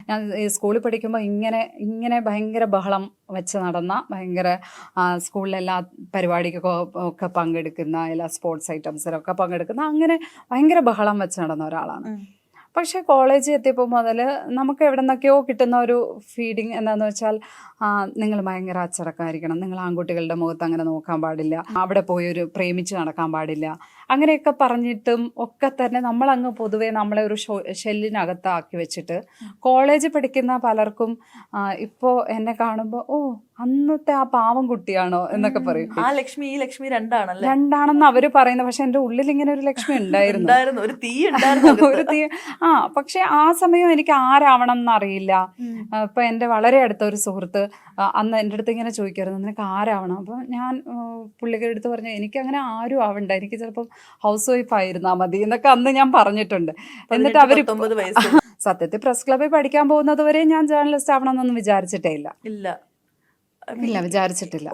ഞാൻ ഈ സ്കൂളിൽ പഠിക്കുമ്പോൾ ഇങ്ങനെ ഭയങ്കര ബഹളം വെച്ച് നടന്ന ഭയങ്കര സ്കൂളിലെല്ലാ പരിപാടിക്കൊക്കെ ഒക്കെ പങ്കെടുക്കുന്ന എല്ലാ സ്പോർട്സ് ഐറ്റംസിലൊക്കെ പങ്കെടുക്കുന്ന അങ്ങനെ ഭയങ്കര ബഹളം വെച്ച് നടന്ന ഒരാളാണ്. പക്ഷേ കോളേജിൽ എത്തിയപ്പോൾ മുതൽ നമുക്ക് എവിടെ നിന്നൊക്കെയോ കിട്ടുന്ന ഒരു ഫീഡിങ് എന്താണെന്ന് വെച്ചാൽ നിങ്ങൾ ഭയങ്കര അച്ചടക്കമായിരിക്കണം, നിങ്ങൾ ആൺകുട്ടികളുടെ മുഖത്ത് അങ്ങനെ നോക്കാൻ പാടില്ല, അവിടെ പോയി ഒരു പ്രേമിച്ച് നടക്കാൻ പാടില്ല, അങ്ങനെയൊക്കെ പറഞ്ഞിട്ടും ഒക്കെ തന്നെ നമ്മളങ്ങ് പൊതുവെ നമ്മളെ ഒരു ഷെല്ലിനകത്താക്കി വെച്ചിട്ട് കോളേജിൽ പഠിക്കുന്ന പലർക്കും ഇപ്പോൾ എന്നെ കാണുമ്പോൾ ഓ അന്നത്തെ ആ പാവം കുട്ടിയാണോ എന്നൊക്കെ പറയും. ആ ലക്ഷ്മി ഈ ലക്ഷ്മി രണ്ടാണെന്ന് അവര് പറയുന്നത്. പക്ഷെ എൻ്റെ ഉള്ളിൽ ഇങ്ങനെ ഒരു ലക്ഷ്മി ഉണ്ടായിരുന്നു, ഒരു തീ ഉണ്ടായിരുന്നു. ഒരു തീ. പക്ഷെ ആ സമയം എനിക്ക് ആരാവണം എന്നറിയില്ല. ഇപ്പൊ എൻ്റെ വളരെ അടുത്ത ഒരു സുഹൃത്ത് അന്ന് എൻ്റെ അടുത്ത് ഇങ്ങനെ ചോദിക്കായിരുന്നു, നിനക്ക് ആരാവണം? അപ്പം ഞാൻ പുള്ളിക്കാരുടെ അടുത്ത് പറഞ്ഞു, എനിക്ക് അങ്ങനെ ആരും ആവണ്ട, എനിക്ക് ചിലപ്പം ഹൗസ് വൈഫ് ആയിരുന്നാ മതി എന്നൊക്കെ അന്ന് ഞാൻ പറഞ്ഞിട്ടുണ്ട്. എന്നിട്ട് അവർ സത്യത്തിൽ പ്രസ് ക്ലബ്ബിൽ പഠിക്കാൻ പോകുന്നത് വരെ ഞാൻ ജേർണലിസ്റ്റ് ആവണം എന്നൊന്നും വിചാരിച്ചിട്ടേ ഇല്ല, വിചാരിച്ചിട്ടില്ല.